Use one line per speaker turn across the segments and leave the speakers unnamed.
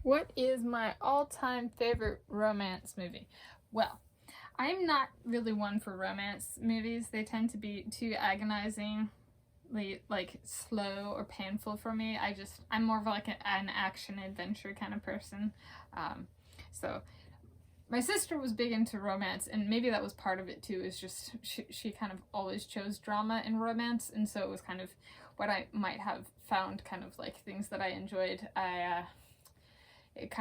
What is my all-time favorite romance movie? Well, I'm not really one for romance movies. They tend to be too agonizingly slow or painful for me. I'm more of like an action adventure kind of person. So my sister was big into romance, and maybe that was part of it too, is just she kind of always chose drama and romance, and so it was kind of what I might have found kind of like things that I enjoyed. It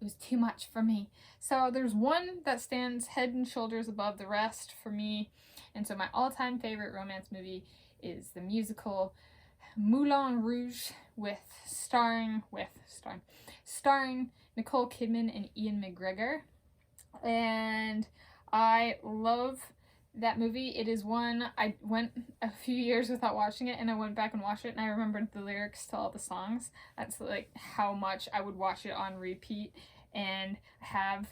was too much for me. So there's one that stands head and shoulders above the rest for me, and so my all-time favorite romance movie is the musical Moulin Rouge starring Nicole Kidman and Ewan McGregor. And I love that movie. It is one I went a few years without watching it, and I went back and watched it, and I remembered the lyrics to all the songs. That's like how much I would watch it on repeat. And I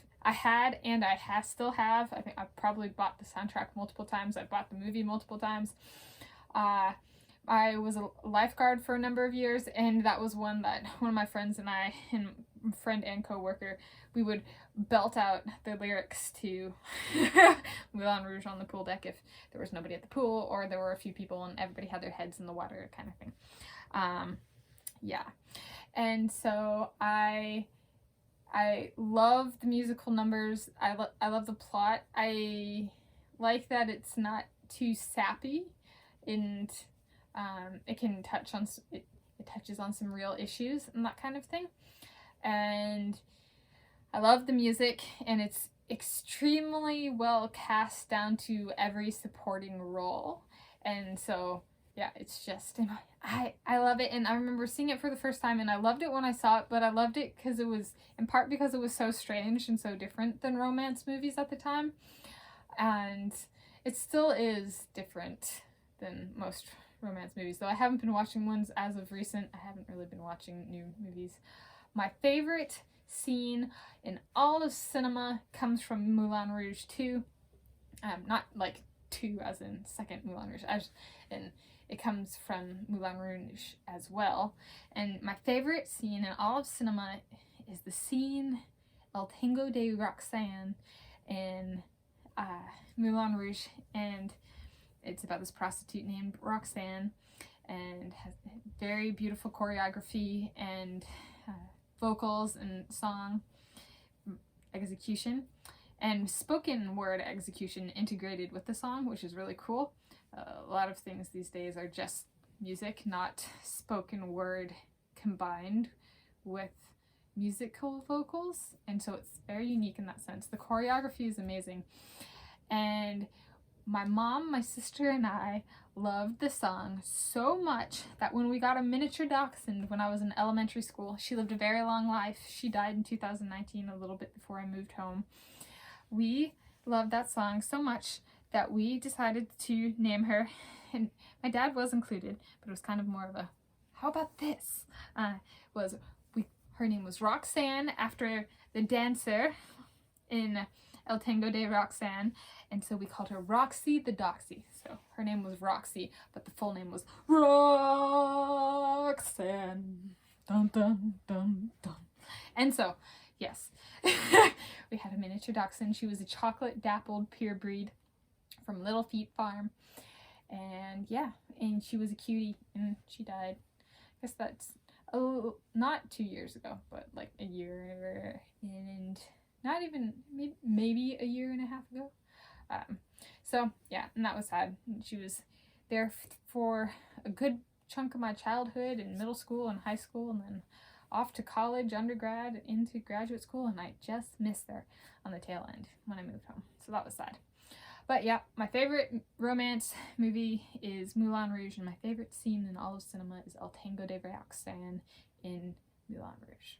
still have. I think I've probably bought the soundtrack multiple times. I've bought the movie multiple times. I was a lifeguard for a number of years, and that was one that one of my friends and I, and friend and co-worker, we would belt out the lyrics to Moulin Rouge on the pool deck if there was nobody at the pool, or there were a few people and everybody had their heads in the water, kind of thing. Yeah. And so I love the musical numbers. I love the plot. I like that it's not too sappy, and it touches on some real issues and that kind of thing. And I love the music, and it's extremely well cast down to every supporting role. And so yeah, it's just, I love it. And I remember seeing it for the first time, and I loved it when I saw it, but I loved it because it was, in part because it was so strange and so different than romance movies at the time. And it still is different than most romance movies, though I haven't been watching ones as of recent. I haven't really been watching new movies. My favorite scene in all of cinema comes from Moulin Rouge 2. Not like 2 as in second Moulin Rouge, and it comes from Moulin Rouge as well. And my favorite scene in all of cinema is the scene El Tango de Roxanne in Moulin Rouge, and it's about this prostitute named Roxanne, and has very beautiful choreography and vocals and song execution, and spoken word execution integrated with the song, which is really cool. A lot of things these days are just music, not spoken word combined with musical vocals, and so it's very unique in that sense. The choreography is amazing, and my mom, my sister, and I loved the song so much that when we got a miniature dachshund when I was in elementary school, she lived a very long life. She died in 2019, a little bit before I moved home. We loved that song so much that we decided to name her, and my dad was included, but it was kind of more of a, how about this? Her name was Roxanne, after the dancer in El Tango de Roxanne, and so we called her Roxy the Doxy. So her name was Roxy, but the full name was Roxanne. Dun dun dun dun. And so, yes, we had a miniature dachshund. She was a chocolate dappled pure breed from Little Feet Farm, and yeah, and she was a cutie, and she died. I guess that's not 2 years ago, but like a year and not even, maybe a year and a half ago. So yeah, and that was sad. She was there for a good chunk of my childhood and middle school and high school, and then off to college, undergrad, into graduate school, and I just missed her on the tail end when I moved home. So that was sad. But yeah, my favorite romance movie is Moulin Rouge, and my favorite scene in all of cinema is El Tango de Roxanne in Moulin Rouge.